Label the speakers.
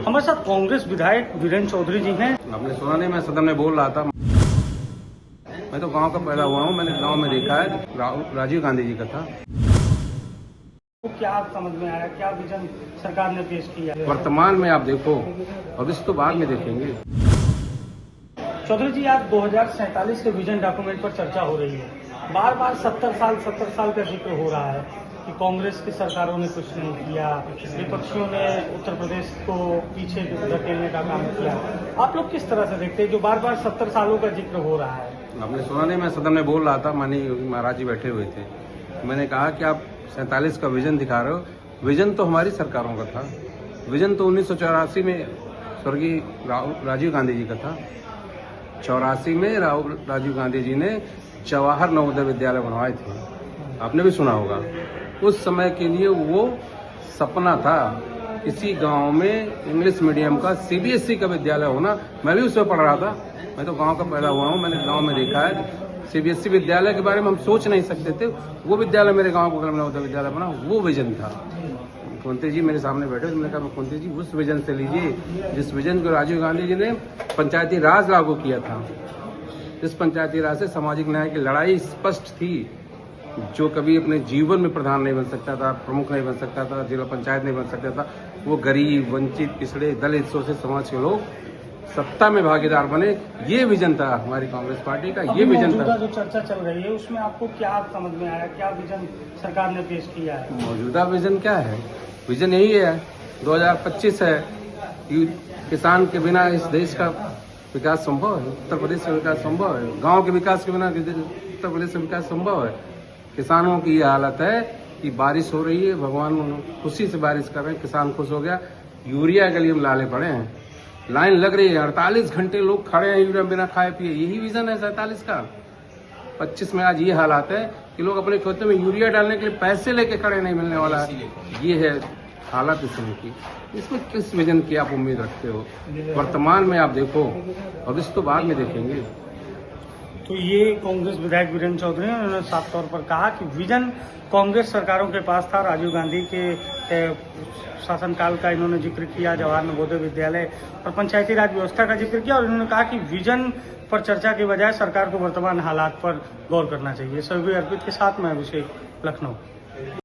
Speaker 1: हमारे साथ कांग्रेस विधायक वीरेंद्र चौधरी जी हैं।
Speaker 2: आपने सुना नहीं, मैं सदन में बोल रहा था। मैं तो गांव का पैदा हुआ हूं, मैंने गांव में देखा है। राजीव गांधी जी का था।
Speaker 1: तो क्या समझ में आया, क्या विजन सरकार ने पेश किया?
Speaker 2: वर्तमान में आप देखो, भविष्य तो बाद में देखेंगे।
Speaker 1: चौधरी जी, आज 2047 के विजन डॉक्यूमेंट पर चर्चा हो रही है। बार बार 70 साल का जिक्र हो रहा है कि कांग्रेस की सरकारों ने कुछ नहीं किया, विपक्षियों ने उत्तर प्रदेश को पीछे धकेलने का काम किया। आप लोग किस तरह से देखते हैं जो बार बार 70 सालों का जिक्र हो रहा है?
Speaker 2: आपने सुना नहीं, मैं सदन में बोल रहा था। माननीय योगी महाराज जी बैठे हुए थे। मैंने कहा कि आप 47 का विजन दिखा रहे हो। विजन तो हमारी सरकारों का था। विजन तो 1984 में स्वर्गीय राजीव गांधी जी का था। 84 में राजीव गांधी जी ने जवाहर नवोदय विद्यालय बनवाए थे। आपने भी सुना होगा। उस समय के लिए वो सपना था किसी गांव में इंग्लिश मीडियम का सीबीएसई का विद्यालय होना। मैं भी उसमें पढ़ रहा था। मैं तो गांव का पैदा हुआ हूं, मैंने गांव में देखा है। सीबीएसई विद्यालय के बारे में हम सोच नहीं सकते थे। वो विद्यालय मेरे गांव बगल में नवोदय विद्यालय बना, वो विजन था। मुख्यमंत्री जी मेरे सामने बैठे, तो मैंने कहा मुख्यमंत्री जी उस विजन से लीजिए जिस विजन को राजीव गांधी जी ने पंचायती राज लागू किया था। इस पंचायती राज से सामाजिक न्याय की लड़ाई स्पष्ट थी। जो कभी अपने जीवन में प्रधान नहीं बन सकता था, प्रमुख नहीं बन सकता था, जिला पंचायत नहीं बन सकता था, वो गरीब, वंचित, पिछड़े, दलित, शोषित समाज के लोग सत्ता में भागीदार बने। ये विजन था हमारी कांग्रेस पार्टी का। ये विजन था।
Speaker 1: जो चर्चा चल रही है उसमें आपको क्या समझ में आया, क्या विजन सरकार ने पेश किया है?
Speaker 2: मौजूदा विजन क्या है? विजन यही है, 2025 है। किसान के बिना इस देश का विकास संभव है, उत्तर प्रदेश का विकास संभव है। गांव के विकास के बिना उत्तर प्रदेश का विकास संभव है। किसानों की ये हालत है कि बारिश हो रही है, भगवान खुशी से बारिश कर रहे हैं, किसान खुश हो गया। यूरिया के लिए हम लाले पड़े हैं, लाइन लग रही है। 48 घंटे लोग खड़े हैं यूरिया बिना खाए पिए। यही विजन है 47 का। 25 में आज ये हालात है कि लोग अपने खेतों में यूरिया डालने के लिए पैसे लेके खड़े नहीं मिलने वाला है। ये है हालत इस समय की। इसमें किस विजन की आप उम्मीद रखते हो? वर्तमान में आप देखो, भविष्य तो बाद में देखेंगे।
Speaker 1: तो ये कांग्रेस विधायक वीरेंद्र चौधरी ने उन्होंने साफ तौर पर कहा कि विजन कांग्रेस सरकारों के पास था। राजीव गांधी के शासनकाल का इन्होंने जिक्र किया, जवाहर नवोदय विद्यालय और पंचायती राज व्यवस्था का जिक्र किया, और इन्होंने कहा कि विजन पर चर्चा के बजाय सरकार को वर्तमान हालात पर गौर करना चाहिए। सभी अर्पित के साथ मैं अभिषेक, लखनऊ।